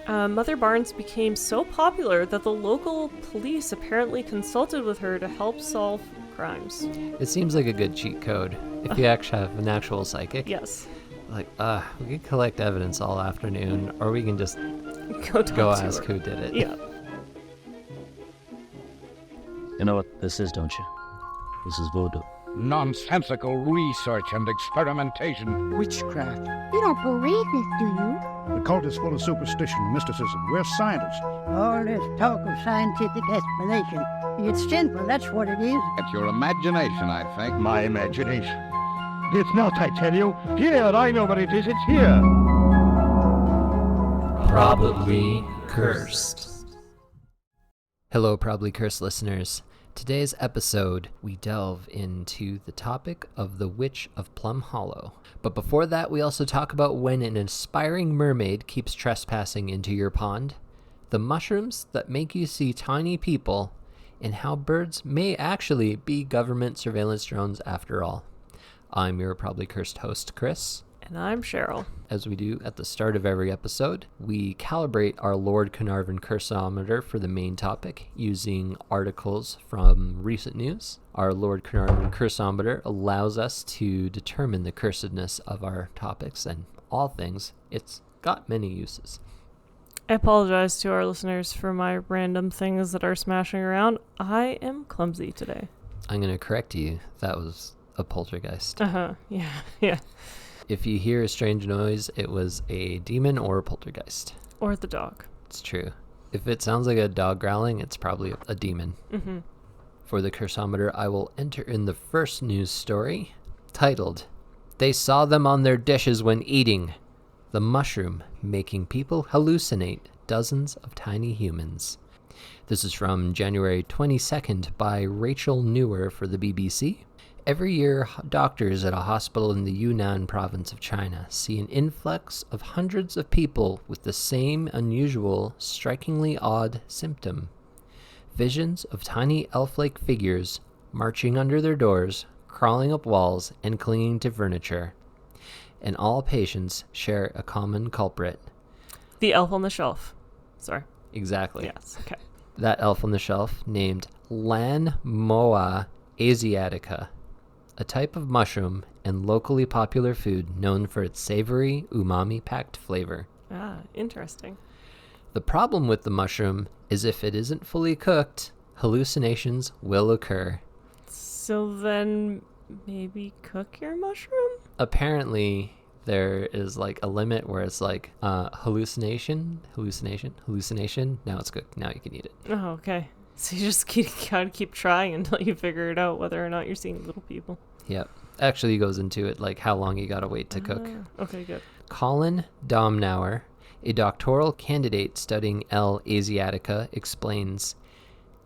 Mother Barnes became so popular that the local police apparently consulted with her to help solve crimes. It seems like a good cheat code if you actually have an actual psychic. Yes. Like, we can collect evidence all afternoon, or we can just Go ask her. who did it. Yeah. You know what this is, don't you? This is voodoo. Nonsensical research and experimentation. Witchcraft. You don't believe this, do you? The cult is full of superstition and mysticism. We're scientists. All this talk of scientific explanation. It's sinful, that's what it is. It's your imagination, I think. My imagination. It's not, I tell you. Here, I know what it is. It's here. Probably Cursed. Hello, Probably Cursed listeners. Today's episode, we delve into the topic of the Witch of Plum Hollow. But before that, we also talk about when an aspiring mermaid keeps trespassing into your pond, the mushrooms that make you see tiny people, and how birds may actually be government surveillance drones after all. I'm your Probably Cursed host, Chris. And I'm Cheryl. As we do at the start of every episode, we calibrate our Lord Carnarvon curseometer for the main topic using articles from recent news. Our Lord Carnarvon curseometer allows us to determine the cursedness of our topics and all things. It's got many uses. I apologize to our listeners for my random things that are smashing around. I am clumsy today. I'm going to correct you. That was a poltergeist. Yeah. If you hear a strange noise, it was a demon or a poltergeist. Or the dog. It's true. If it sounds like a dog growling, it's probably a demon. Mm-hmm. For the curseometer, I will enter in the first news story, titled, "They Saw Them on Their Dishes When Eating. The Mushroom Making People Hallucinate Dozens of Tiny Humans." This is from January 22nd by Rachel Newer for the BBC. Every year, doctors at a hospital in the Yunnan province of China see an influx of hundreds of people with the same unusual, strikingly odd symptom. Visions of tiny elf-like figures marching under their doors, crawling up walls, and clinging to furniture. And all patients share a common culprit. The elf on the shelf. Sorry. Exactly. Yes, okay. That elf on the shelf named Lanmoa asiatica, a type of mushroom and locally popular food known for its savory, umami-packed flavor. Ah, interesting. The problem with the mushroom is if it isn't fully cooked, hallucinations will occur. So then maybe cook your mushroom? Apparently, there is like a limit where it's like hallucination. Now it's cooked. Now you can eat it. Oh, okay. So you just gotta keep trying until you figure it out whether or not you're seeing little people. Yep. Actually goes into it like how long you gotta wait to cook. Okay, good. Colin Domnauer, a doctoral candidate studying L. asiatica, explains,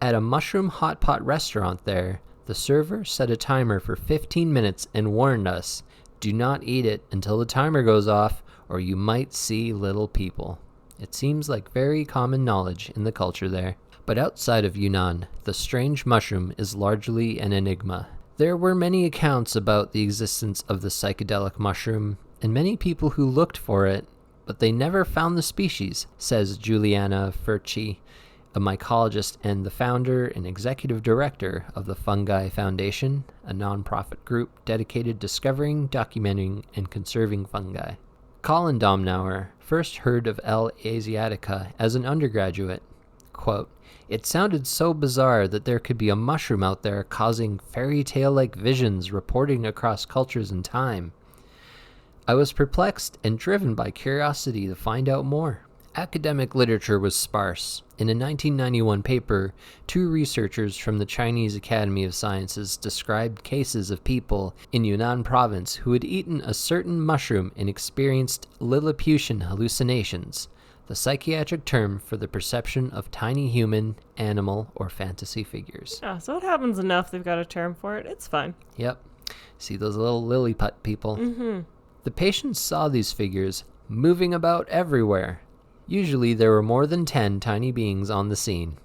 "At a mushroom hot pot restaurant there, the server set a timer for 15 minutes and warned us, do not eat it until the timer goes off or you might see little people." It seems like very common knowledge in the culture there. But outside of Yunnan, the strange mushroom is largely an enigma. There were many accounts about the existence of the psychedelic mushroom, and many people who looked for it, but they never found the species, says Juliana Furci, a mycologist and the founder and executive director of the Fungi Foundation, a nonprofit group dedicated to discovering, documenting, and conserving fungi. Colin Domnauer first heard of L. asiatica as an undergraduate. Quote, "It sounded so bizarre that there could be a mushroom out there causing fairy tale-like visions reporting across cultures and time. I was perplexed and driven by curiosity to find out more." Academic literature was sparse. In a 1991 paper, 2 researchers from the Chinese Academy of Sciences described cases of people in Yunnan province who had eaten a certain mushroom and experienced Lilliputian hallucinations, the psychiatric term for the perception of tiny human, animal, or fantasy figures. Ah, so it happens enough they've got a term for it. It's fine. Yep. See those little lilliput people? Mm-hmm. The patients saw these figures moving about everywhere. Usually there were more than 10 tiny beings on the scene.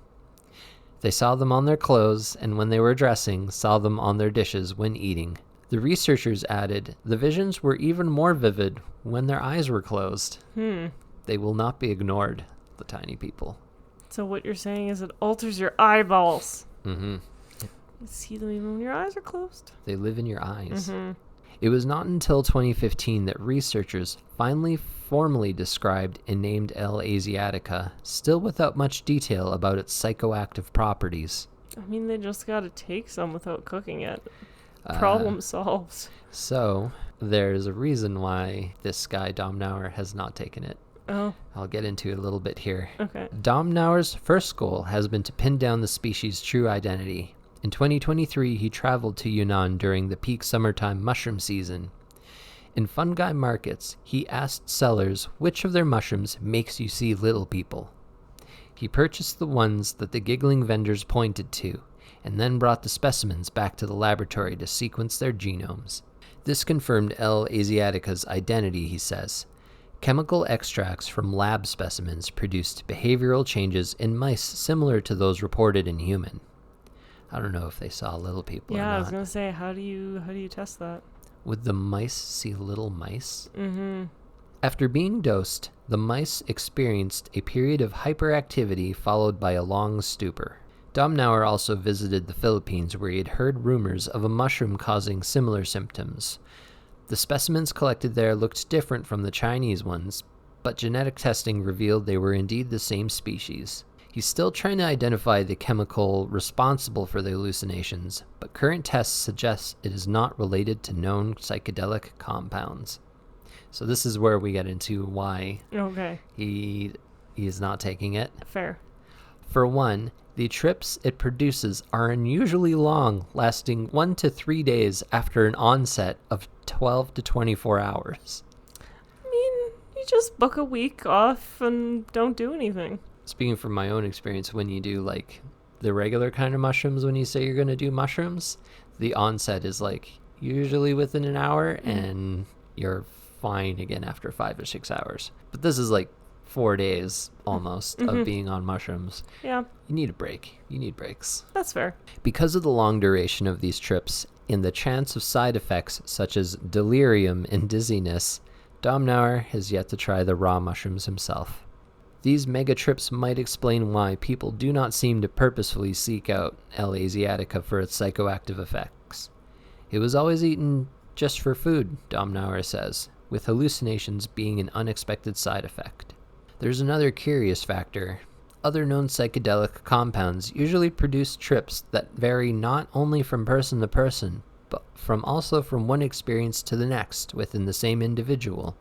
They saw them on their clothes, and when they were dressing, saw them on their dishes when eating. The researchers added, the visions were even more vivid when their eyes were closed. They will not be ignored. the tiny people. So what you're saying is it alters your eyeballs. Mm-hmm. You see them even when your eyes are closed. They live in your eyes. Mm-hmm. It was not until 2015 that researchers finally formally described and named L. asiatica, still without much detail about its psychoactive properties. I mean, they just gotta take some without cooking it. Problem solved. So, there's a reason why this guy, Domnauer, has not taken it. Oh, I'll get into it a little bit here. okay. Domnauer's first goal has been to pin down the species' true identity. In 2023, he traveled to Yunnan during the peak summertime mushroom season. In fungi markets, he asked sellers which of their mushrooms makes you see little people. He purchased the ones that the giggling vendors pointed to, and then brought the specimens back to the laboratory to sequence their genomes. This confirmed L. asiatica's identity, he says. Chemical extracts from lab specimens produced behavioral changes in mice similar to those reported in human. I don't know if they saw little people or Yeah, not. I was gonna say, how do you test that? Would the mice see little mice? Mm-hmm. After being dosed, the mice experienced a period of hyperactivity followed by a long stupor. Domnauer also visited the Philippines, where he had heard rumors of a mushroom causing similar symptoms. The specimens collected there looked different from the Chinese ones, but genetic testing revealed they were indeed the same species. He's still trying to identify the chemical responsible for the hallucinations, but current tests suggest it is not related to known psychedelic compounds. So this is where we get into why Okay, he is not taking it. fair. For one, the trips it produces are unusually long, lasting 1 to 3 days after an onset of 12 to 24 hours. I mean, you just book a week off and don't do anything. Speaking from my own experience, when you do like the regular kind of mushrooms, when you say you're going to do mushrooms, the onset is like usually within an hour and you're fine again after 5 or 6 hours. But this is like 4 days almost of being on mushrooms. Yeah, You need a break. You need breaks. that's fair. Because of the long duration of these trips and the chance of side effects such as delirium and dizziness, Domnauer has yet to try the raw mushrooms himself. These mega trips might explain why people do not seem to purposefully seek out L. asiatica for its psychoactive effects. It was always eaten just for food, Domnauer says, with hallucinations being an unexpected side effect. There's another curious factor. Other known psychedelic compounds usually produce trips that vary not only from person to person, but also from one experience to the next within the same individual.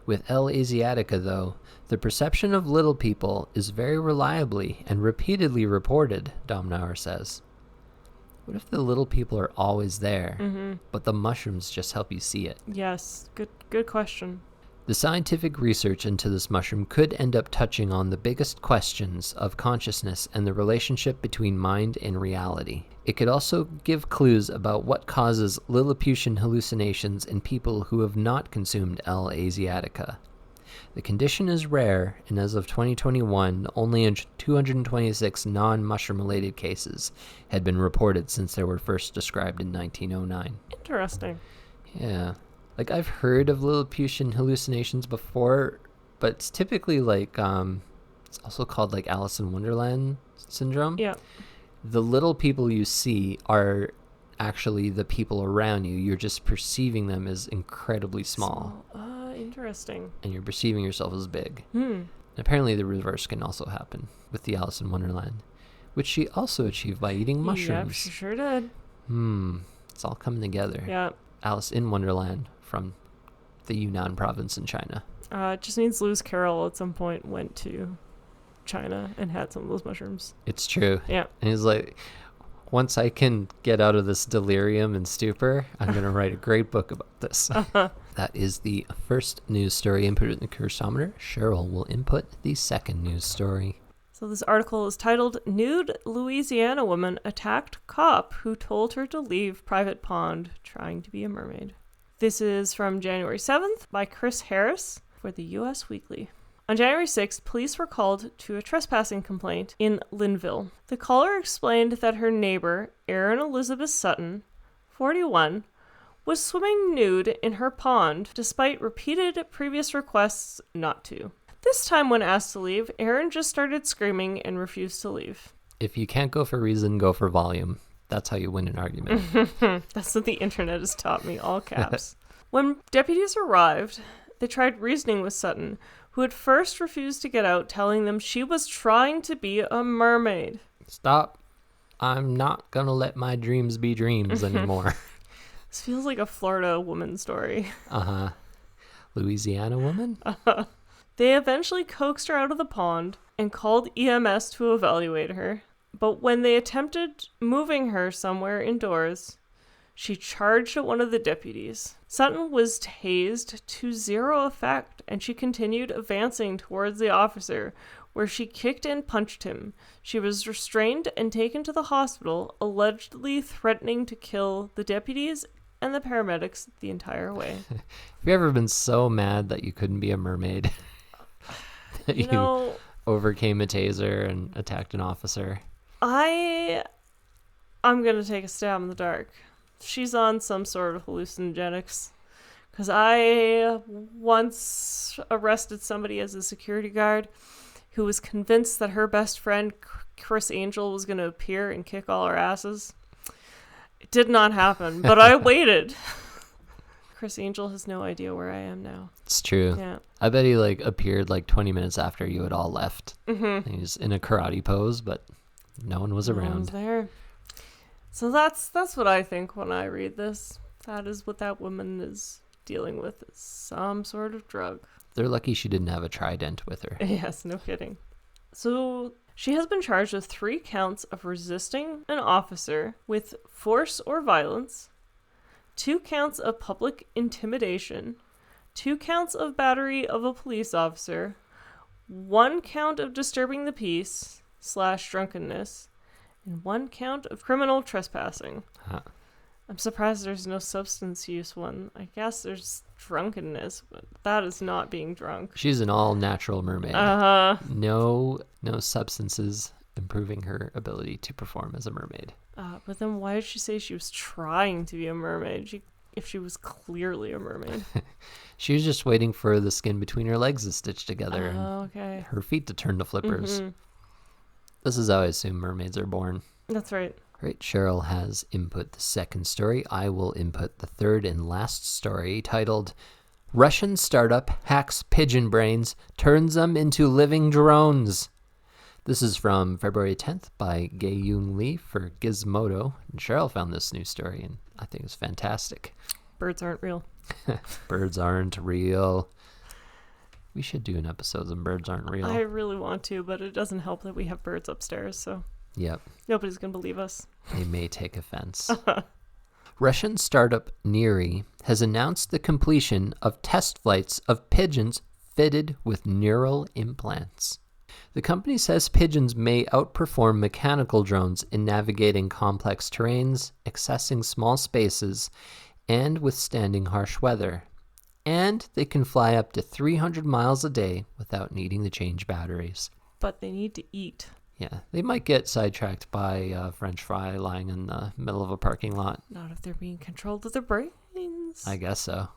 With L. asiatica, though, the perception of little people is very reliably and repeatedly reported, Domnauer says. What if the little people are always there, but the mushrooms just help you see it? Yes, good question. The scientific research into this mushroom could end up touching on the biggest questions of consciousness and the relationship between mind and reality. It could also give clues about what causes Lilliputian hallucinations in people who have not consumed L. asiatica. The condition is rare, and as of 2021, only 226 non-mushroom-related cases had been reported since they were first described in 1909. Interesting. Yeah. Like, I've heard of Lilliputian hallucinations before, but it's typically like, it's also called like Alice in Wonderland syndrome. Yeah. The little people you see are actually the people around you. You're just perceiving them as incredibly small. Interesting. And you're perceiving yourself as big. Hmm. And apparently the reverse can also happen with the Alice in Wonderland, which she also achieved by eating mushrooms. Yep, she sure did. It's all coming together. Yeah. Alice in Wonderland from the Yunnan province in China. It just means Lewis Carroll at some point went to China and had some of those mushrooms. It's true. Yeah. And he's like, once I can get out of this delirium and stupor, I'm going to write a great book about this. That is the first news story input in the Cursometer. Cheryl will input the second news story. So this article is titled, Nude Louisiana Woman Attacked Cop Who Told Her to Leave Private Pond Trying to Be a Mermaid. This is from January 7th by Chris Harris for the U.S. Weekly. On January 6th, police were called to a trespassing complaint in Linville. The caller explained that her neighbor, Erin Elizabeth Sutton, 41, was swimming nude in her pond despite repeated previous requests not to. This time when asked to leave, Aaron just started screaming and refused to leave. If you can't go for reason, go for volume. That's how you win an argument. That's what the internet has taught me, all caps. When deputies arrived, they tried reasoning with Sutton, who at first refused to get out, telling them she was trying to be a mermaid. Stop. I'm not gonna let my dreams be dreams anymore. This feels like a Florida woman story. Uh-huh. Louisiana woman? They eventually coaxed her out of the pond and called EMS to evaluate her. But when they attempted moving her somewhere indoors, she charged at one of the deputies. Sutton was tased to zero effect, and she continued advancing towards the officer, where she kicked and punched him. She was restrained and taken to the hospital, allegedly threatening to kill the deputies and the paramedics the entire way. Have you ever been so mad that you couldn't be a mermaid? That you overcame a taser and attacked an officer? I'm going to take a stab in the dark. She's on some sort of hallucinogenics. Because I once arrested somebody as a security guard who was convinced that her best friend, Chris Angel, was going to appear and kick all our asses. It did not happen, but I waited. Chris Angel has no idea where I am now. It's true. Yeah. I bet he appeared 20 minutes after you had all left. Mm-hmm. He was in a karate pose, but no one was No one's around. there. So that's what I think when I read this. That is what that woman is dealing with, is some sort of drug. They're lucky she didn't have a trident with her. Yes, no kidding. So she has been charged with 3 counts of resisting an officer with force or violence, 2 counts of public intimidation, 2 counts of battery of a police officer, 1 count of disturbing the peace / drunkenness, and 1 count of criminal trespassing. Huh. I'm surprised there's no substance use one. I guess there's drunkenness, but that is not being drunk. She's an all-natural mermaid. Uh-huh. No substances improving her ability to perform as a mermaid. But then why did she say she was trying to be a mermaid if she was clearly a mermaid? She was just waiting for the skin between her legs to stitch together and Okay. her feet to turn to flippers. Mm-hmm. This is how I assume mermaids are born. That's right. Right, Cheryl has input the second story. I will input the third and last story, titled Russian Startup Hacks Pigeon Brains, Turns Them into Living Drones. This is from February 10th by Gae-Yoon Lee for Gizmodo. And Cheryl found this news story, and I think it's fantastic. Birds aren't real. Birds aren't real. We should do an episode on birds aren't real. I really want to, but it doesn't help that we have birds upstairs, so Yep. nobody's going to believe us. They may take offense. Russian startup Neri has announced the completion of test flights of pigeons fitted with neural implants. The company says pigeons may outperform mechanical drones in navigating complex terrains, accessing small spaces, and withstanding harsh weather. And they can fly up to 300 miles a day without needing to change batteries. But they need to eat. Yeah, they might get sidetracked by a French fry lying in the middle of a parking lot. Not if they're being controlled with their brains. I guess so.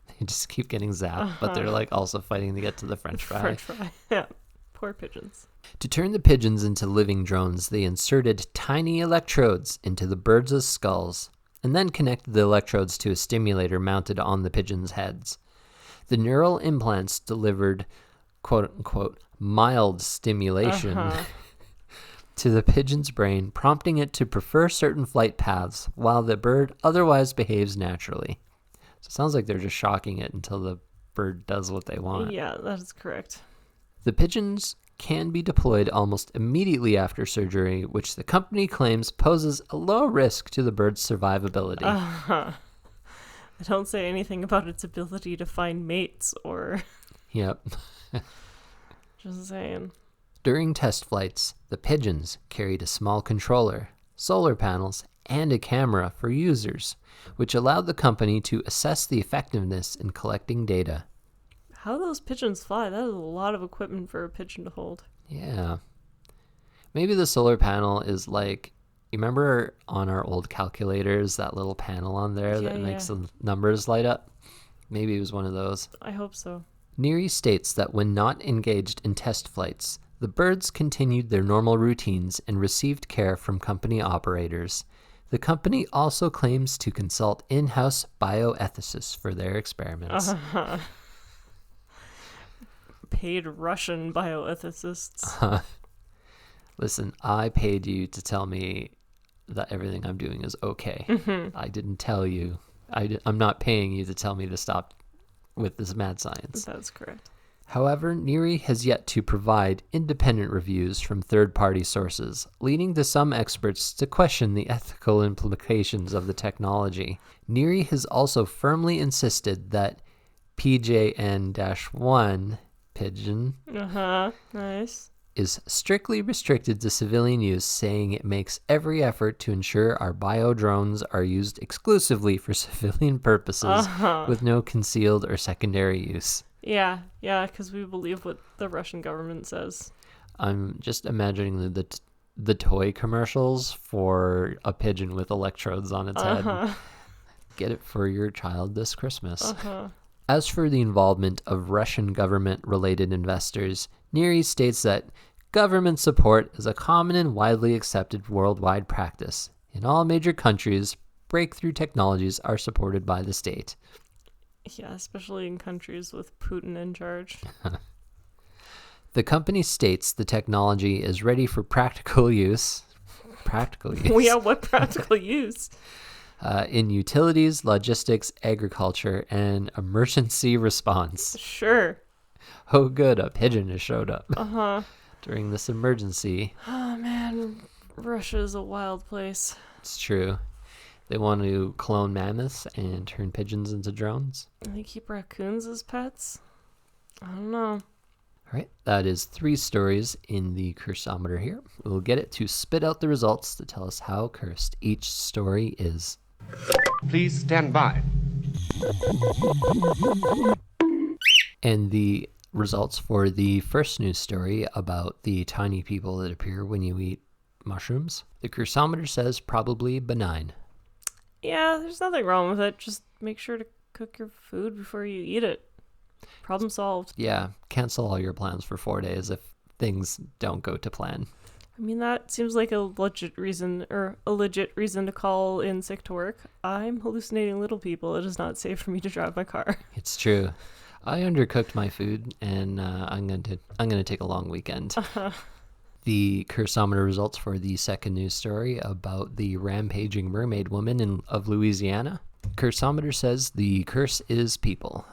They just keep getting zapped, but they're also fighting to get to the French fry. French fry. Yeah. Poor pigeons. To turn the pigeons into living drones, they inserted tiny electrodes into the birds' skulls and then connected the electrodes to a stimulator mounted on the pigeons' heads. The neural implants delivered, quote-unquote, mild stimulation to the pigeon's brain, prompting it to prefer certain flight paths while the bird otherwise behaves naturally. So it sounds like they're just shocking it until the bird does what they want. Yeah, that is correct. The pigeons can be deployed almost immediately after surgery, which the company claims poses a low risk to the bird's survivability. They don't say anything about its ability to find mates or... Yep. Just saying. During test flights, the pigeons carried a small controller, solar panels, and a camera for users, which allowed the company to assess the effectiveness in collecting data. How those pigeons fly, that is a lot of equipment for a pigeon to hold. Yeah. Maybe the solar panel is like, you remember on our old calculators, that little panel on there that makes the numbers light up? Maybe it was one of those. I hope so. Neary states that when not engaged in test flights, the birds continued their normal routines and received care from company operators. The company also claims to consult in-house bioethicists for their experiments. Paid Russian bioethicists. Listen, I paid you to tell me that everything I'm doing is okay. I didn't tell you. I'm not paying you to tell me to stop with this mad science. That's correct. However, Neary has yet to provide independent reviews from third-party sources, leading to some experts to question the ethical implications of the technology. Neary has also firmly insisted that PJN-1 pigeon Nice. is strictly restricted to civilian use, saying it makes every effort to ensure our bio-drones are used exclusively for civilian purposes with no concealed or secondary use. Yeah, because we believe what the Russian government says. I'm just imagining the toy commercials for a pigeon with electrodes on its head. Get it for your child this Christmas. As for the involvement of Russian government-related investors, Neary states that government support is a common and widely accepted worldwide practice. In all major countries, breakthrough technologies are supported by the state. Yeah, especially in countries with Putin in charge. The company states the technology is ready for practical use. Practical use? Well, yeah, what practical use? In utilities, logistics, agriculture, and emergency response. Sure. Oh, good, a pigeon has showed up during this emergency. Oh, man, Russia is a wild place. It's true. They want to clone mammoths and turn pigeons into drones. They keep raccoons as pets? I don't know. All right, that is 3 stories in the cursometer here. We'll get it to spit out the results to tell us how cursed each story is. Please stand by. And the results for the first news story about the tiny people that appear when you eat mushrooms. The cursometer says probably benign. Yeah, there's nothing wrong with it. Just make sure to cook your food before you eat it. Problem solved. Yeah, cancel all your plans for 4 days if things don't go to plan. I mean, that seems like a legit reason to call in sick to work. I'm hallucinating little people. It is not safe for me to drive my car. It's true. I undercooked my food, and I'm gonna take a long weekend. The cursometer results for the second news story about the rampaging mermaid woman of Louisiana. Cursometer says the curse is people.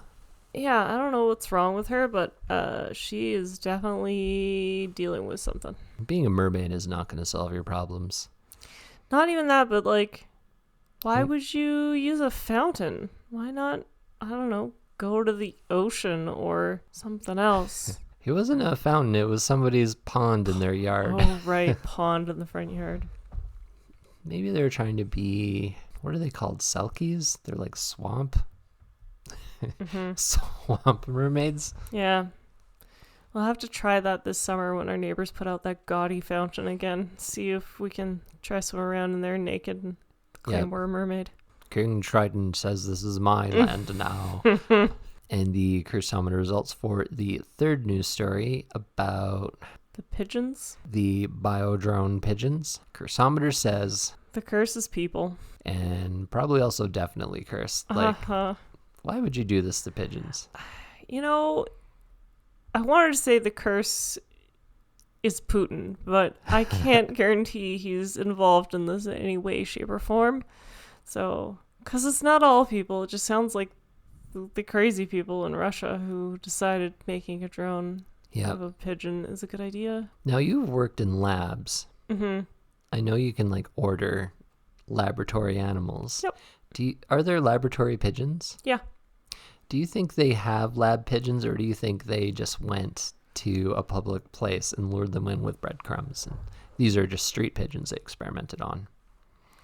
Yeah, I don't know what's wrong with her, but she is definitely dealing with something. Being a mermaid is not going to solve your problems. Not even that, but like, why would you use a fountain? Why not, I don't know, go to the ocean or something else? It wasn't a fountain, it was somebody's pond in their yard. Oh, right, pond in the front yard. Maybe they're trying to be, what are they called, selkies? They're like swamp mermaids. Yeah. We'll have to try that this summer when our neighbors put out that gaudy fountain again. See if we can try swim around in there naked and claim we're a mermaid. King Triton says this is my land now. And the cursometer results for the third news story about the pigeons. The biodrone pigeons. Cursometer says the curse is people. And probably also definitely cursed. Like, why would you do this to pigeons? You know, I wanted to say the curse is Putin, but I can't guarantee he's involved in this in any way, shape, or form. So, because it's not all people, it just sounds like the crazy people in Russia who decided making a drone of a pigeon is a good idea. Now, you've worked in labs. Mm-hmm. I know you can, like, order laboratory animals. Yep. Are there laboratory pigeons? Yeah. Do you think they have lab pigeons, or do you think they just went to a public place and lured them in with breadcrumbs? And these are just street pigeons they experimented on.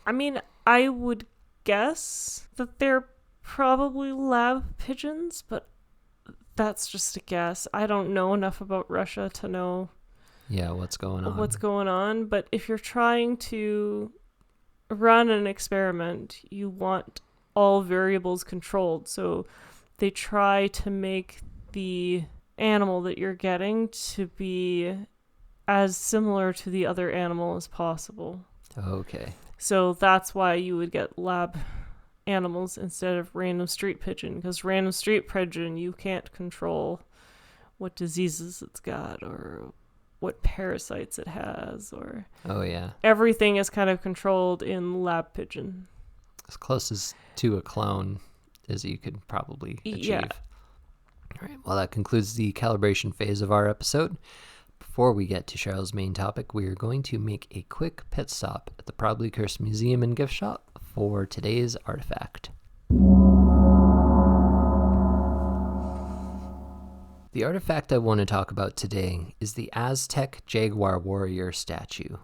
I mean, I would guess that they're probably lab pigeons, but that's just a guess. I don't know enough about Russia to know what's going on. But if you're trying to run an experiment, you want all variables controlled. So they try to make the animal that you're getting to be as similar to the other animal as possible. Okay. So that's why you would get lab animals instead of random street pigeon, because random street pigeon, you can't control what diseases it's got or what parasites it has, or Oh, yeah. everything is kind of controlled in lab pigeon. As close as to a clone as you could probably achieve. Yeah. All right. Well, that concludes the calibration phase of our episode. Before we get to Cheryl's main topic, we are going to make a quick pit stop at the Probably Cursed Museum and Gift Shop for today's artifact. The artifact I want to talk about today is the Aztec Jaguar Warrior statue,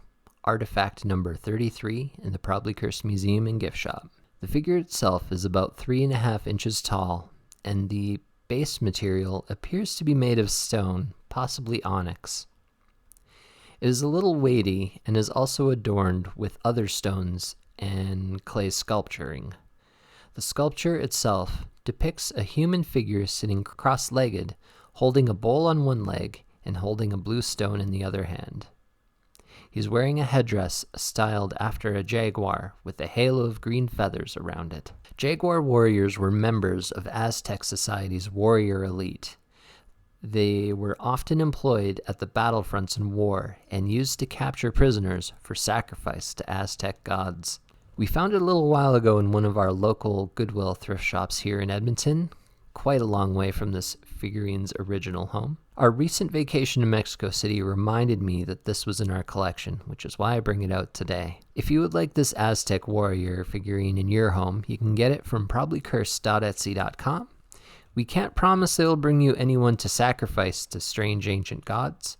artifact number 33 in the Probably Cursed Museum and Gift Shop. The figure itself is about 3.5 inches tall, and the base material appears to be made of stone, possibly onyx. It is a little weighty and is also adorned with other stones and clay sculpturing. The sculpture itself depicts a human figure sitting cross-legged, holding a bowl on one leg and holding a blue stone in the other hand. He's wearing a headdress styled after a jaguar with a halo of green feathers around it. Jaguar warriors were members of Aztec society's warrior elite. They were often employed at the battlefronts in war and used to capture prisoners for sacrifice to Aztec gods. We found it a little while ago in one of our local Goodwill thrift shops here in Edmonton, quite a long way from this figurine's original home. Our recent vacation to Mexico City reminded me that this was in our collection, which is why I bring it out today. If you would like this Aztec warrior figurine in your home, you can get it from probablycursed.etsy.com. We can't promise it'll bring you anyone to sacrifice to strange ancient gods,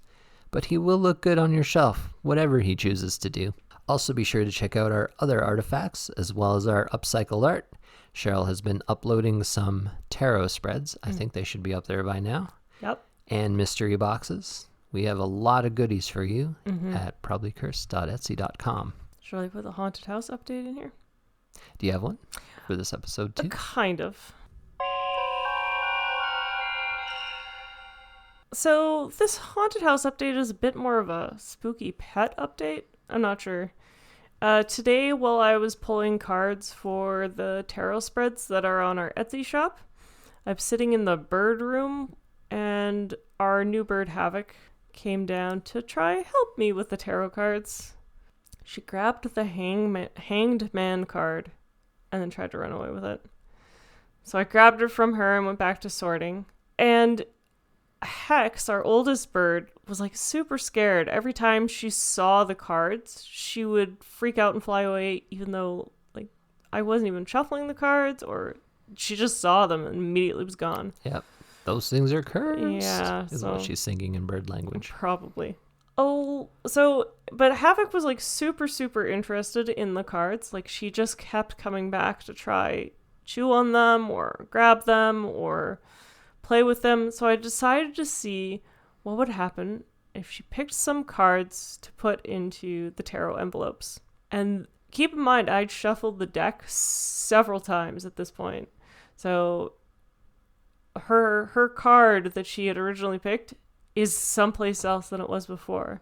but he will look good on your shelf, whatever he chooses to do. Also be sure to check out our other artifacts, as well as our upcycled art. Cheryl has been uploading some tarot spreads. I think they should be up there by now. Yep. And mystery boxes. We have a lot of goodies for you at probablycursed.etsy.com. Should I put the haunted house update in here? Do you have one for this episode too? Kind of. So this haunted house update is a bit more of a spooky pet update. I'm not sure. Today, while I was pulling cards for the tarot spreads that are on our Etsy shop, I'm sitting in the bird room, and our new bird Havoc came down to try help me with the tarot cards. She grabbed the hanged man card and then tried to run away with it. So I grabbed her from her and went back to sorting. And Hex, our oldest bird, was like super scared. Every time she saw the cards, she would freak out and fly away, even though like I wasn't even shuffling the cards, or she just saw them and immediately was gone. Yep. Those things are cursed. Yeah. Is what she's singing in bird language. Probably. But Havoc was like super, super interested in the cards. Like she just kept coming back to try chew on them or grab them or play with them. So I decided to see what would happen if she picked some cards to put into the tarot envelopes. And keep in mind, I'd shuffled the deck several times at this point. So her card that she had originally picked is someplace else than it was before.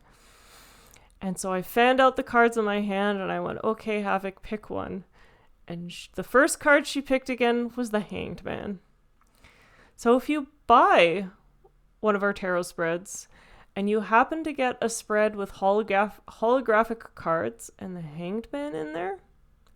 And so I fanned out the cards in my hand and I went, okay, Havoc, pick one. And the first card she picked again was the Hanged Man. So if you buy one of our tarot spreads and you happen to get a spread with holographic cards and the Hanged Man in there,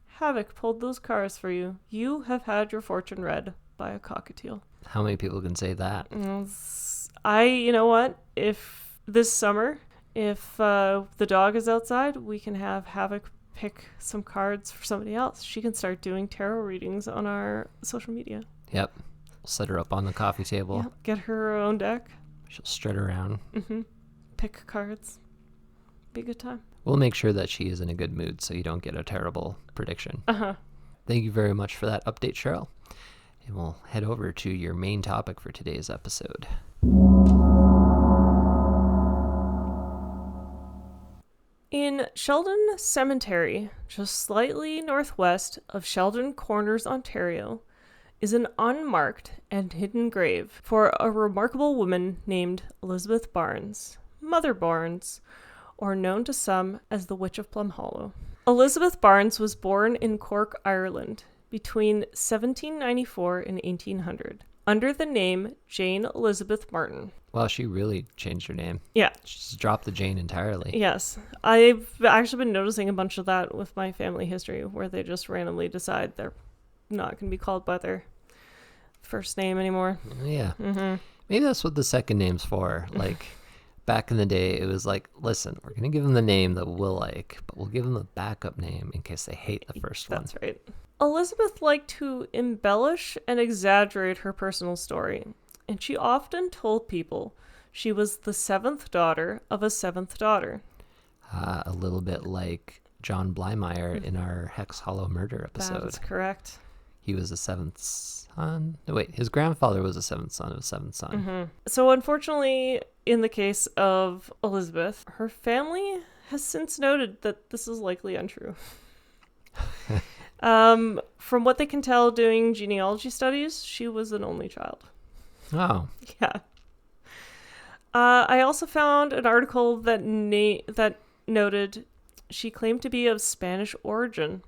Havoc pulled those cards for you. You have had your fortune read by a cockatiel. How many people can say that? You know what? If this summer, if the dog is outside, we can have Havoc pick some cards for somebody else. She can start doing tarot readings on our social media. Yep. Set her up on the coffee table. Yeah, get her own deck. She'll strut around. Pick cards. Be a good time. We'll make sure that she is in a good mood so you don't get a terrible prediction. Thank you very much for that update, Cheryl. And we'll head over to your main topic for today's episode. In Sheldon Cemetery, just slightly northwest of Sheldon Corners, Ontario, is an unmarked and hidden grave for a remarkable woman named Elizabeth Barnes, Mother Barnes, or known to some as the Witch of Plum Hollow. Elizabeth Barnes was born in Cork, Ireland, between 1794 and 1800, under the name Jane Elizabeth Martin. Well, she really changed her name. Yeah. She just dropped the Jane entirely. Yes. I've actually been noticing a bunch of that with my family history, where they just randomly decide they're not going to be called by their first name anymore. Yeah. Maybe that's what the second name's for. Like, back in the day, it was like, listen, we're going to give them the name that we'll like, but we'll give them a backup name in case they hate the first one. That's right. Elizabeth liked to embellish and exaggerate her personal story, and she often told people she was the seventh daughter of a seventh daughter. A little bit like John Blymeyer in our Hex Hollow murder episode. That's correct. He was the seventh son. No, wait, his grandfather was the seventh son of a seventh son. So unfortunately, in the case of Elizabeth, her family has since noted that this is likely untrue. From what they can tell doing genealogy studies, she was an only child. Oh. Yeah. I also found an article that that noted she claimed to be of Spanish origin,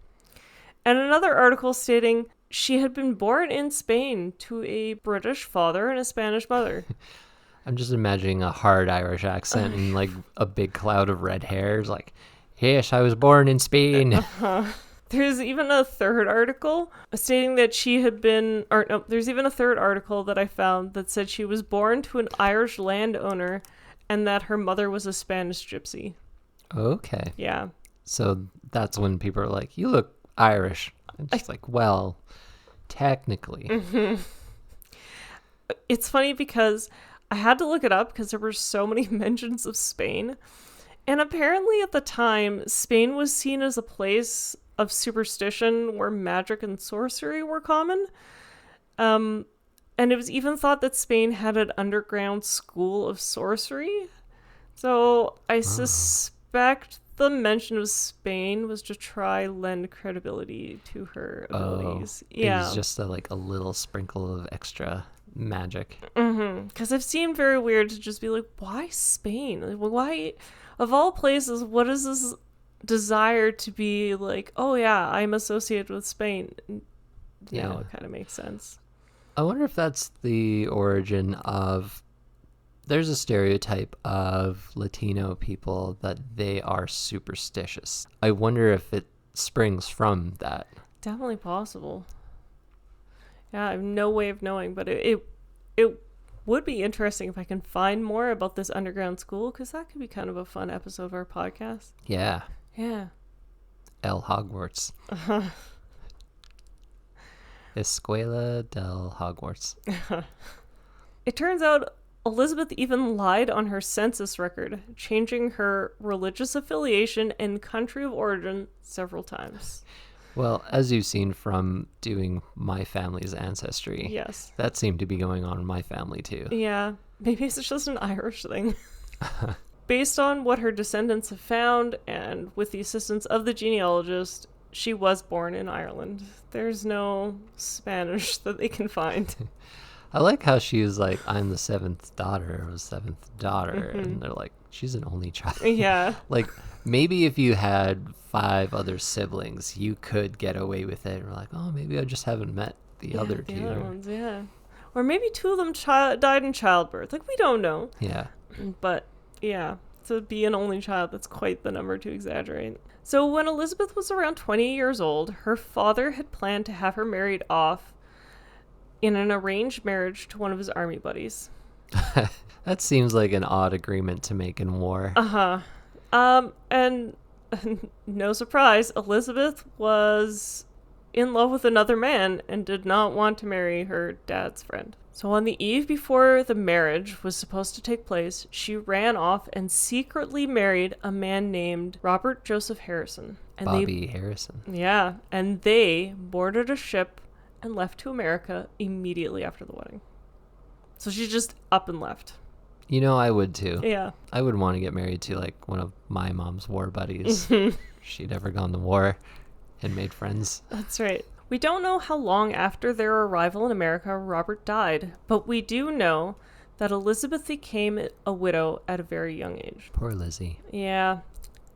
and another article stating she had been born in Spain to a British father and a Spanish mother. I'm just imagining a hard Irish accent and like a big cloud of red hair. It's like, yes, I was born in Spain. There's even a third article stating that she had been, or no, there's even a third article that I found that said she was born to an Irish landowner and that her mother was a Spanish gypsy. Okay. Yeah. So that's when people are like, you look Irish. And it's like, well, technically. It's funny because I had to look it up because there were so many mentions of Spain. And apparently at the time, Spain was seen as a place of superstition where magic and sorcery were common. And it was even thought that Spain had an underground school of sorcery. So I suspect the mention of Spain was to try lend credibility to her abilities. It was just a little sprinkle of extra magic. Because I've seen very weird to just be like, why Spain? Like, why, of all places, what is this desire to be like, oh yeah, I'm associated with Spain? Now it kind of makes sense. I wonder if that's the origin of, there's a stereotype of Latino people that they are superstitious. I wonder if it springs from that. Definitely possible. Yeah, I have no way of knowing, but it would be interesting if I can find more about this underground school, because that could be kind of a fun episode of our podcast. Yeah. Yeah. El Hogwarts. Escuela del Hogwarts. It turns out Elizabeth even lied on her census record, changing her religious affiliation and country of origin several times. Well, as you've seen from doing my family's ancestry, yes, that seemed to be going on in my family too. Yeah, maybe it's just an Irish thing. Based on what her descendants have found, and with the assistance of the genealogist, she was born in Ireland. There's no Spanish that they can find. I like how she was like, I'm the seventh daughter of a seventh daughter. And they're like, she's an only child. Yeah. Like, maybe if you had 5 other siblings, you could get away with it. And we're like, oh, maybe I just haven't met the other two. The other ones, yeah. Or maybe 2 of them died in childbirth. Like, we don't know. Yeah. But, yeah, to be an only child, that's quite the number to exaggerate. So when Elizabeth was around 20 years old, her father had planned to have her married off in an arranged marriage to one of his army buddies. That seems like an odd agreement to make in war. And no surprise, Elizabeth was in love with another man and did not want to marry her dad's friend. So on the eve before the marriage was supposed to take place, she ran off and secretly married a man named Robert Joseph Harrison. And Bobby Harrison. Yeah, and they boarded a ship and left to America immediately after the wedding. So she just up and left. You know, I would too. Yeah. I would want to get married to like one of my mom's war buddies. She'd ever gone to war and made friends. That's right. We don't know how long after their arrival in America Robert died, but we do know that Elizabeth became a widow at a very young age. Poor Lizzie. Yeah.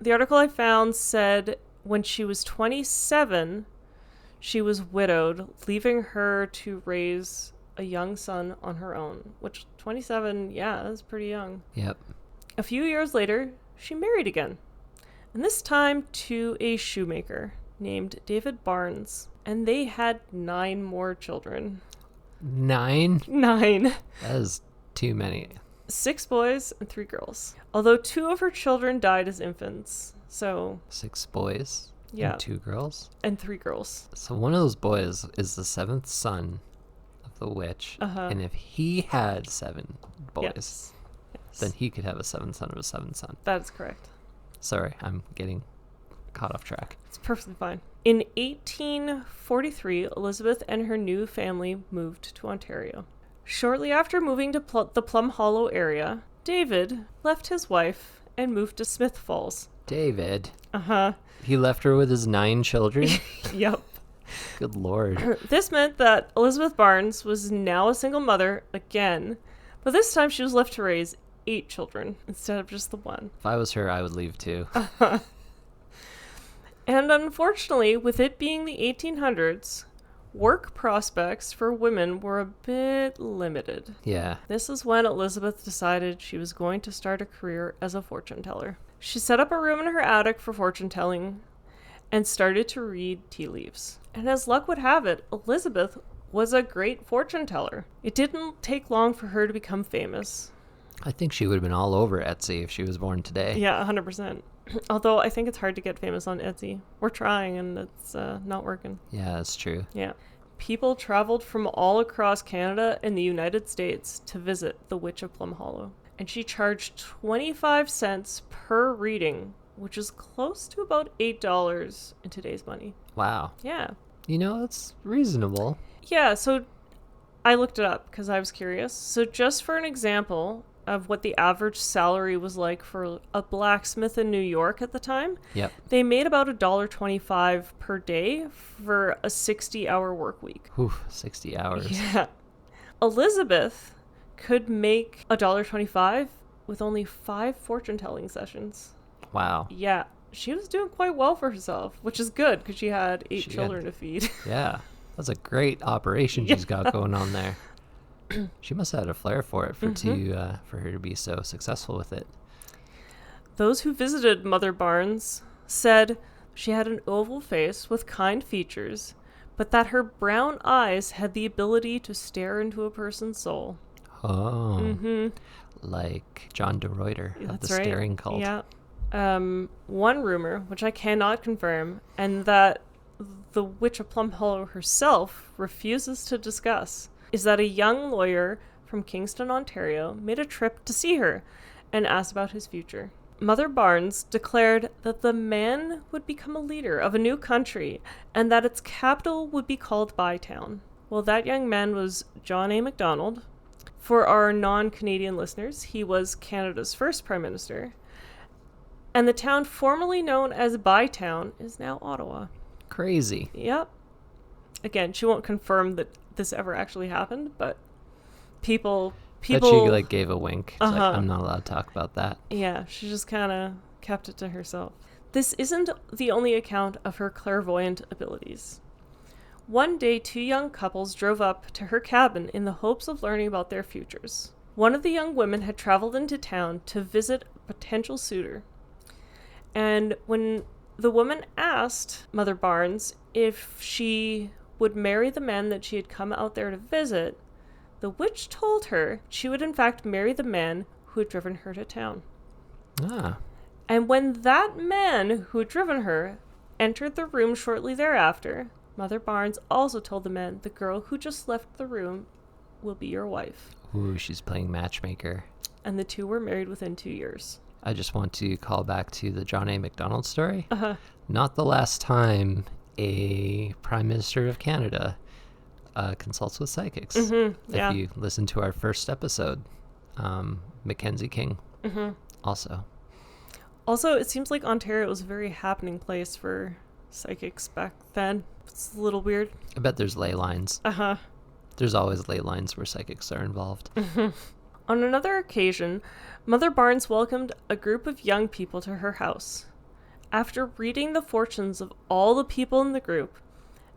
The article I found said when she was 27, she was widowed, leaving her to raise a young son on her own, which 27, yeah, that's pretty young. Yep. A few years later, she married again, and this time to a shoemaker named David Barnes, and they had 9 more children. 9? 9. That is too many. 6 boys and 3 girls. Although 2 of her children died as infants, so 6 boys yeah, and 2 girls. and 3 girls. So one of those boys is the 7th son of the witch, and if he had 7 boys, Yes. then he could have a 7th son of a 7th son. That's correct. Sorry, I'm getting caught off track. It's perfectly fine. In 1843, Elizabeth and her new family moved to Ontario. Shortly after moving to the Plum Hollow area, David left his wife and moved to Smith Falls. David? Uh-huh. He left her with his 9 children? Yep. Good lord. This meant that Elizabeth Barnes was now a single mother again, but this time she was left to raise 8 children instead of just the 1. If I was her, I would leave too. And unfortunately, with it being the 1800s, work prospects for women were a bit limited. Yeah. This is when Elizabeth decided she was going to start a career as a fortune teller. She set up a room in her attic for fortune telling and started to read tea leaves. And as luck would have it, Elizabeth was a great fortune teller. It didn't take long for her to become famous. I think she would have been all over Etsy if she was born today. Yeah, 100%. Although I think it's hard to get famous on Etsy. We're trying and it's not working. Yeah, that's true. Yeah. People traveled from all across Canada and the United States to visit the Witch of Plum Hollow. And she charged 25 cents per reading, which is close to about $8 in today's money. Wow. Yeah. You know, that's reasonable. Yeah, so I looked it up because I was curious. So just for an example of what the average salary was like for a blacksmith in New York at the time, Yep. they made about $1.25 per day for a 60-hour work week. Whew, 60 hours. Yeah. Elizabeth could make $1.25 with only 5 fortune-telling sessions. Wow. Yeah. She was doing quite well for herself, which is good because she had 8 She children to feed. Yeah. That's a great operation she's got going on there. She must have had a flair for it for her to be so successful with it. Those who visited Mother Barnes said she had an oval face with kind features, but that her brown eyes had the ability to stare into a person's soul. Oh. Like John de Ruyter of That's the right. Staring Cult. Yeah. One rumor, which I cannot confirm, and that the Witch of Plum Hollow herself refuses to discuss, is that a young lawyer from Kingston, Ontario, made a trip to see her and asked about his future. Mother Barnes declared that the man would become a leader of a new country and that its capital would be called Bytown. Well, that young man was John A. Macdonald. For our non-Canadian listeners, he was Canada's first Prime Minister. And the town formerly known as Bytown is now Ottawa. Crazy. Yep. Again, she won't confirm that this ever actually happened, but people Bet she gave a wink. It's like, Uh-huh. I'm not allowed to talk about that. Yeah, she just kind of kept it to herself. This isn't the only account of her clairvoyant abilities. One day, 2 young couples drove up to her cabin in the hopes of learning about their futures. One of the young women had traveled into town to visit a potential suitor. And when the woman asked Mother Barnes if she would marry the man that she had come out there to visit, the witch told her she would in fact marry the man who had driven her to town. Ah. And when that man who had driven her entered the room shortly thereafter, Mother Barnes also told the man, the girl who just left the room will be your wife. Ooh, she's playing matchmaker. And the 2 were married within 2 years. I just want to call back to the John A. Macdonald story. Uh-huh. Not the last time a Prime Minister of Canada consults with psychics. Yeah. If you listen to our first episode, Mackenzie King also. Also, it seems like Ontario is a very happening place for psychics back then. It's a little weird. I bet there's ley lines. Uh-huh. There's always ley lines where psychics are involved. On another occasion, Mother Barnes welcomed a group of young people to her house. After reading the fortunes of all the people in the group,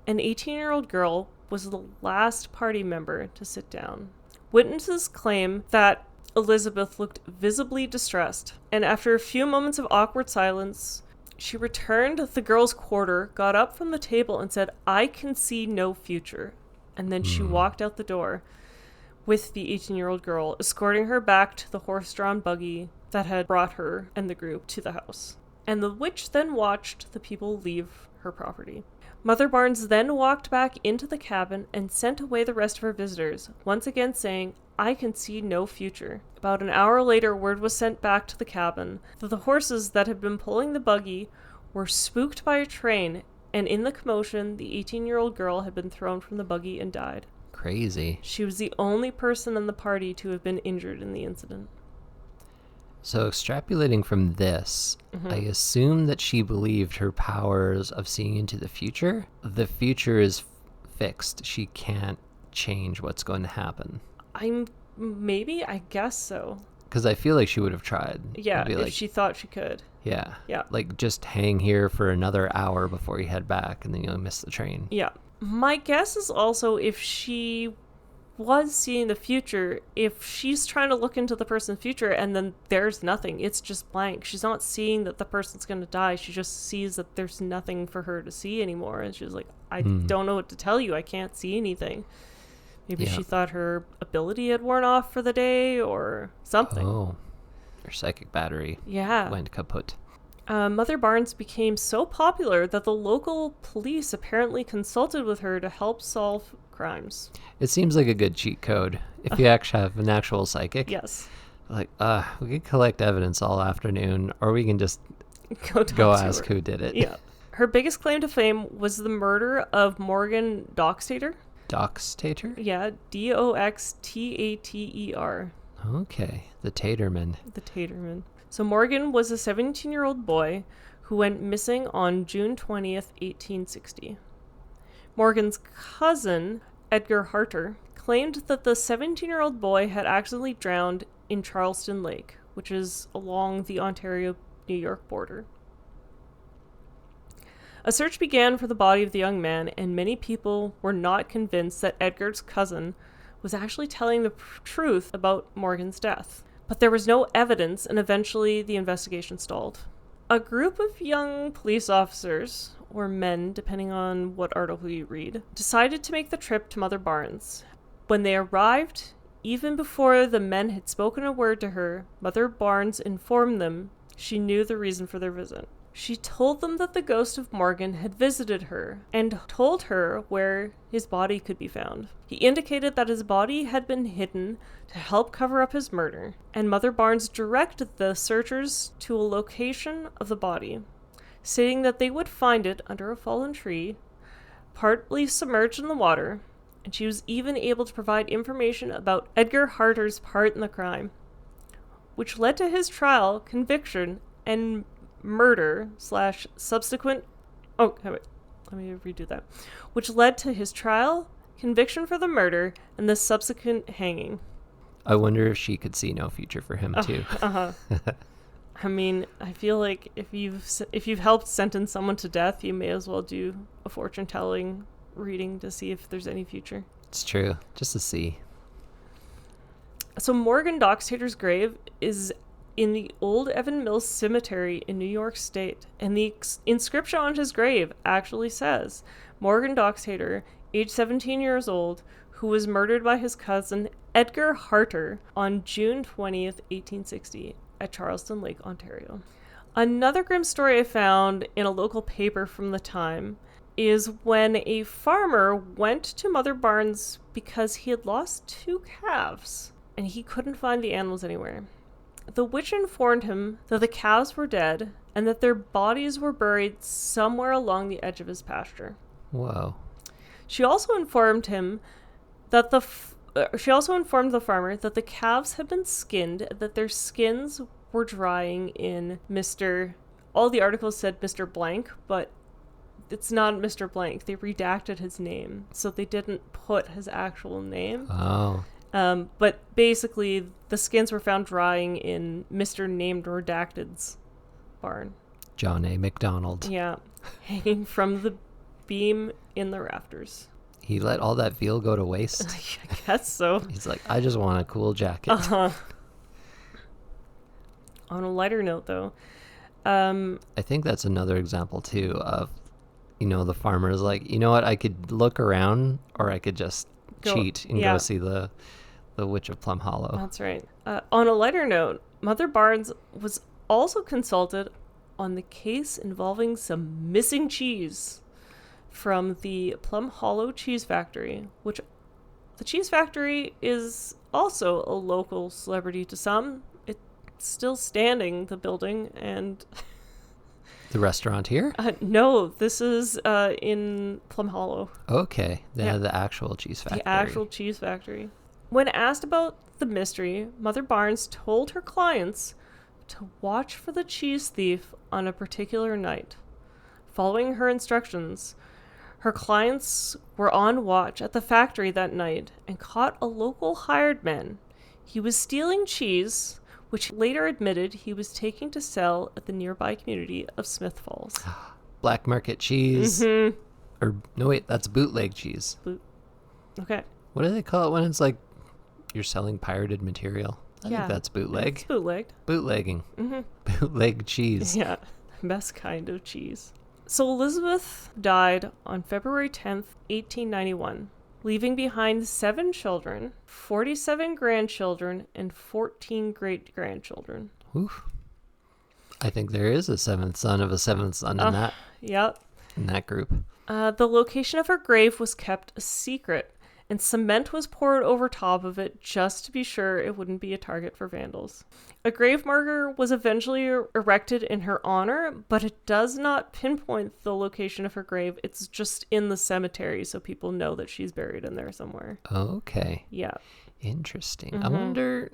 an 18-year-old girl was the last party member to sit down. Witnesses claim that Elizabeth looked visibly distressed, and after a few moments of awkward silence, she returned the girl's quarter, got up from the table, and said, "I can see no future." And then she walked out the door with the 18-year-old girl, escorting her back to the horse-drawn buggy that had brought her and the group to the house. And the witch then watched the people leave her property. Mother Barnes then walked back into the cabin and sent away the rest of her visitors, once again saying, "I can see no future." About an hour later, word was sent back to the cabin that the horses that had been pulling the buggy were spooked by a train, and in the commotion, the 18-year-old girl had been thrown from the buggy and died. Crazy. She was the only person in the party to have been injured in the incident. So extrapolating from this, I assume that she believed her powers of seeing into the future. The future is fixed. She can't change what's going to happen. I guess so. Because I feel like she would have tried. Yeah, It'd be if like, she thought she could. Yeah. Yeah. Like, just hang here for another hour before you head back, and then you'll miss the train. Yeah. My guess is also if she was seeing the future, if she's trying to look into the person's future and then there's nothing, it's just blank. She's not seeing that the person's going to die. She just sees that there's nothing for her to see anymore. And she's like, I don't know what to tell you. I can't see anything. Maybe she thought her ability had worn off for the day or something. Oh, her psychic battery went kaput. Mother Barnes became so popular that the local police apparently consulted with her to help solve crimes. It seems like a good cheat code if you actually have an actual psychic. Yes. Like, we can collect evidence all afternoon, or we can just go ask who did it. Yeah. Her biggest claim to fame was the murder of Morgan Doxtater. Doxtater? Yeah, Doxtater. Okay, the Taterman. The Taterman. So Morgan was a 17-year-old boy who went missing on June 20th, 1860. Morgan's cousin, Edgar Harter, claimed that the 17-year-old boy had accidentally drowned in Charleston Lake, which is along the Ontario-New York border. A search began for the body of the young man, and many people were not convinced that Edgar's cousin was actually telling the truth about Morgan's death. But there was no evidence, and eventually the investigation stalled. A group of young police officers, or men, depending on what article you read, decided to make the trip to Mother Barnes. When they arrived, even before the men had spoken a word to her, Mother Barnes informed them she knew the reason for their visit. She told them that the ghost of Morgan had visited her and told her where his body could be found. He indicated that his body had been hidden to help cover up his murder, and Mother Barnes directed the searchers to a location of the body, stating that they would find it under a fallen tree, partly submerged in the water, and she was even able to provide information about Edgar Harter's part in the crime, which led to his trial, conviction, and murder/subsequent... Oh, wait, let me redo that. Which led to his trial, conviction for the murder, and the subsequent hanging. I wonder if she could see no future for him, too. I mean, I feel like if you've helped sentence someone to death, you may as well do a fortune-telling reading to see if there's any future. It's true, just to see. So Morgan Doxtater's grave is in the old Evan Mills Cemetery in New York State, and the inscription on his grave actually says, Morgan Doxtater, age 17 years old, who was murdered by his cousin Edgar Harter on June 20th, 1860, at Charleston Lake, Ontario. Another grim story I found in a local paper from the time is when a farmer went to Mother Barnes because he had lost 2 calves, and he couldn't find the animals anywhere. The witch informed him that the calves were dead and that their bodies were buried somewhere along the edge of his pasture. Whoa. She also informed him that the farmer that the calves had been skinned, that their skins were drying in all the articles said Mr. Blank, but it's not Mr. Blank. They redacted his name, so they didn't put his actual name. Oh. But basically, the skins were found drying in Mr. Named Redacted's barn. John A. McDonald. Yeah, hanging from the beam in the rafters. He let all that veal go to waste. I guess so. He's like, I just want a cool jacket. On a lighter note, though, I think that's another example too of, the farmer's like, you know what, I could look around or I could just cheat and go see the Witch of Plum Hollow. That's right. On a lighter note, Mother Barnes was also consulted on the case involving some missing cheese from the Plum Hollow Cheese Factory, which the cheese factory is also a local celebrity to some. It's still standing, the building, and... The restaurant here? No, this is in Plum Hollow. Okay, they have the actual cheese factory. The actual cheese factory. When asked about the mystery, Mother Barnes told her clients to watch for the cheese thief on a particular night. Following her instructions, her clients were on watch at the factory that night and caught a local hired man. He was stealing cheese, which he later admitted he was taking to sell at the nearby community of Smith Falls. Black market cheese. Mm-hmm. Or, no wait, that's bootleg cheese. Okay. What do they call it when it's like you're selling pirated material? I think that's bootleg. It's bootlegged. Bootlegging. Mm-hmm. Bootleg cheese. Yeah, best kind of cheese. So Elizabeth died on February 10th, 1891, leaving behind 7 children, 47 grandchildren, and 14 great-grandchildren. Oof. I think there is a 7th son of a 7th son in that. Yep. In that group. The location of her grave was kept a secret, and cement was poured over top of it just to be sure it wouldn't be a target for vandals. A grave marker was eventually erected in her honor, but it does not pinpoint the location of her grave. It's just in the cemetery, so people know that she's buried in there somewhere. Okay. Yeah. Interesting. Mm-hmm. I wonder,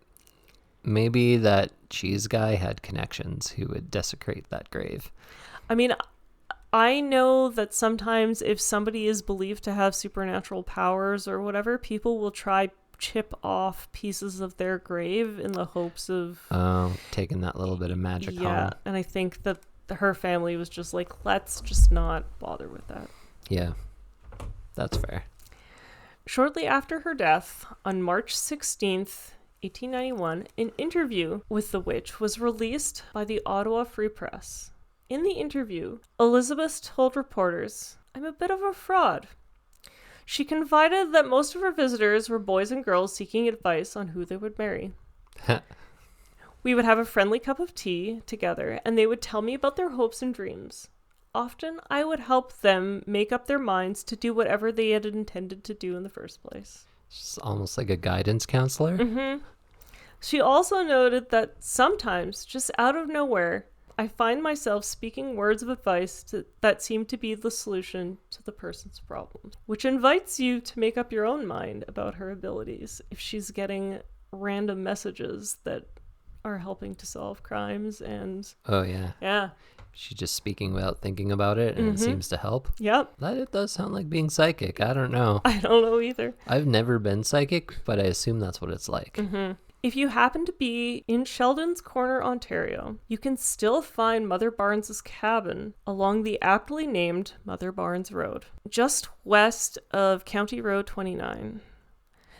maybe that cheese guy had connections who would desecrate that grave. I mean, I know that sometimes if somebody is believed to have supernatural powers or whatever, people will try chip off pieces of their grave in the hopes of taking that little bit of magic home. And I think that her family was just like, let's just not bother with that. Yeah, that's fair. Shortly after her death, on March 16th, 1891, an interview with the witch was released by the Ottawa Free Press. In the interview, Elizabeth told reporters, "I'm a bit of a fraud." She confided that most of her visitors were boys and girls seeking advice on who they would marry. We would have a friendly cup of tea together, and they would tell me about their hopes and dreams. Often, I would help them make up their minds to do whatever they had intended to do in the first place. It's almost like a guidance counselor. Mm-hmm. She also noted that sometimes, just out of nowhere, I find myself speaking words of advice that seem to be the solution to the person's problem, which invites you to make up your own mind about her abilities if she's getting random messages that are helping to solve crimes and... Oh, yeah. Yeah. She's just speaking without thinking about it, and it seems to help. Yep. It does sound like being psychic. I don't know. I don't know either. I've never been psychic, but I assume that's what it's like. Mm-hmm. If you happen to be in Sheldon's Corner, Ontario, you can still find Mother Barnes' cabin along the aptly named Mother Barnes Road, just west of County Road 29.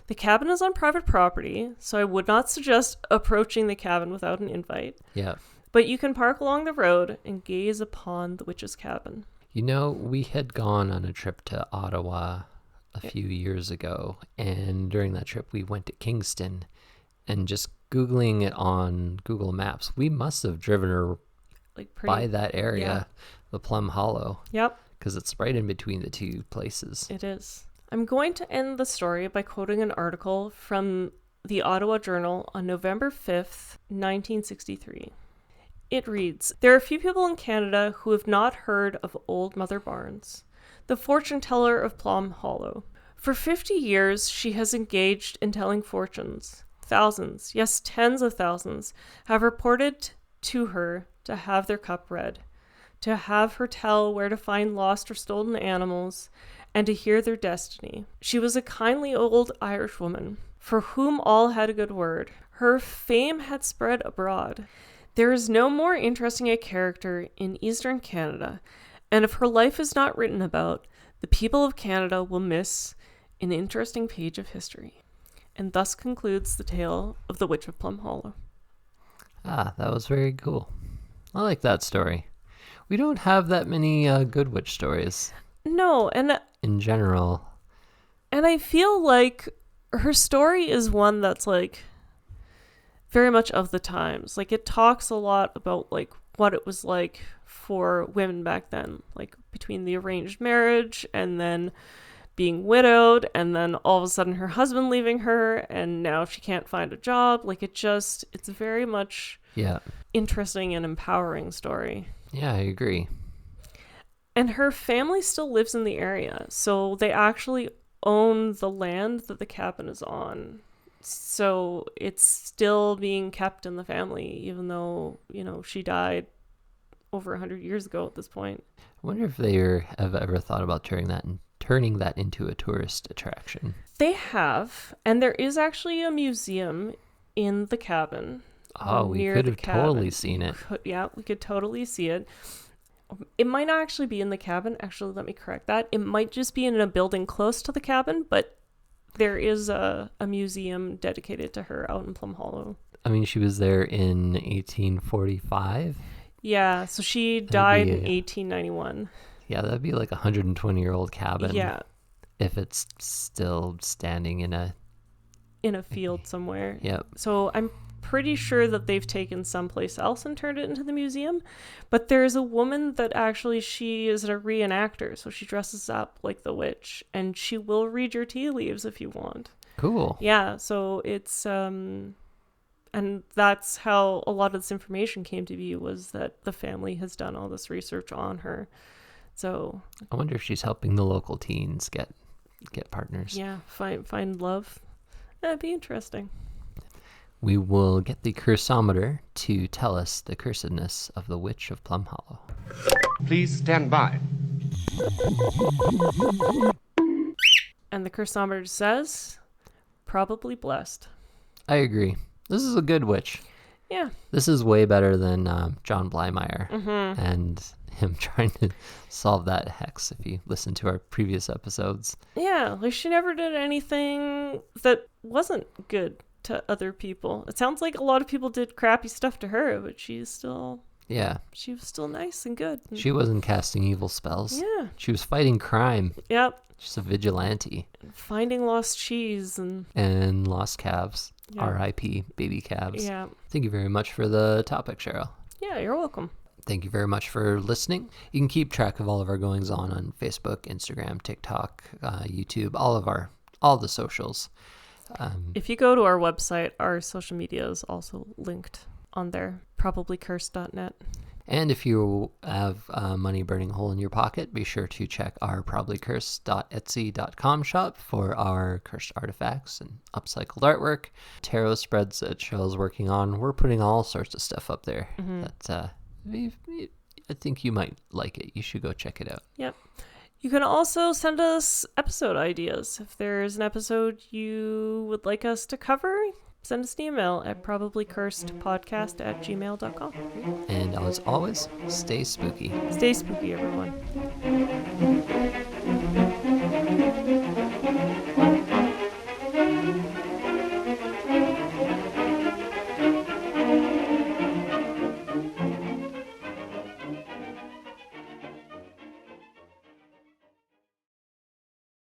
The cabin is on private property, so I would not suggest approaching the cabin without an invite. Yeah. But you can park along the road and gaze upon the witch's cabin. You know, we had gone on a trip to Ottawa a few years ago, and during that trip we went to Kingston. And just Googling it on Google Maps, we must have driven her by that area, the Plum Hollow. Yep. Because it's right in between the two places. It is. I'm going to end the story by quoting an article from the Ottawa Journal on November 5th, 1963. It reads, "There are few people in Canada who have not heard of Old Mother Barnes, the fortune teller of Plum Hollow. For 50 years, she has engaged in telling fortunes. Thousands, yes, tens of thousands, have reported to her to have their cup read. to have her tell where to find lost or stolen animals, and to hear their destiny. She was a kindly old Irish woman, for whom all had a good word. Her fame had spread abroad. There is no more interesting a character in Eastern Canada, and if her life is not written about, the people of Canada will miss an interesting page of history. And thus concludes the tale of the Witch of Plum Hollow. Ah, that was very cool. I like that story. We don't have that many good witch stories. No, and in general. And I feel like her story is one that's like very much of the times. Like, it talks a lot about like what it was like for women back then, like between the arranged marriage and then being widowed, and then all of a sudden her husband leaving her, and now she can't find a job. Like, it's a very much interesting and empowering story. Yeah, I agree. And her family still lives in the area, so they actually own the land that the cabin is on. So it's still being kept in the family, even though, you know, she died over 100 years ago at this point. I wonder if they have ever thought about turning that into a tourist attraction. They have, and there is actually a museum in the cabin. Oh, we could have totally seen it. Yeah, we could totally see it. It might not actually be in the cabin. Actually, let me correct that. It might just be in a building close to the cabin, but there is a museum dedicated to her out in Plum Hollow. I mean, she was there in 1845. Yeah, so she died in 1891. Yeah, that'd be like a 120-year-old cabin. Yeah. If it's still standing in a field somewhere. Yep. So I'm pretty sure that they've taken someplace else and turned it into the museum. But there's a woman that actually, she is a reenactor. So she dresses up like the witch, and she will read your tea leaves if you want. Cool. Yeah, so it's and that's how a lot of this information came to be, was that the family has done all this research on her. So I wonder if she's helping the local teens get partners. Yeah, find love. That'd be interesting. We will get the cursometer to tell us the cursedness of the Witch of Plum Hollow. Please stand by. And the cursometer says, probably blessed. I agree. This is a good witch. Yeah. This is way better than John Blymeyer and him trying to solve that hex, if you listen to our previous episodes. Yeah, like she never did anything that wasn't good to other people. It sounds like a lot of people did crappy stuff to her, but she was still nice and good. She wasn't casting evil spells. Yeah. She was fighting crime. Yep. She's a vigilante. Finding lost cheese and lost calves. Yeah. R.I.P. baby calves. Yeah. Thank you very much for the topic, Cheryl. Yeah, you're welcome. Thank you very much for listening. You can keep track of all of our goings on Facebook, Instagram, TikTok, YouTube, all the socials. If you go to our website, our social media is also linked on there, probablycursed.net. And if you have money burning a hole in your pocket, be sure to check our probablycursed.etsy.com shop for our cursed artifacts and upcycled artwork, tarot spreads that Cheryl's working on. We're putting all sorts of stuff up there that I think you might like it. You should go check it out. Yep. You can also send us episode ideas. If there's an episode you would like us to cover, send us an email at probablycursedpodcast@gmail.com. And as always, stay spooky. Stay spooky, everyone.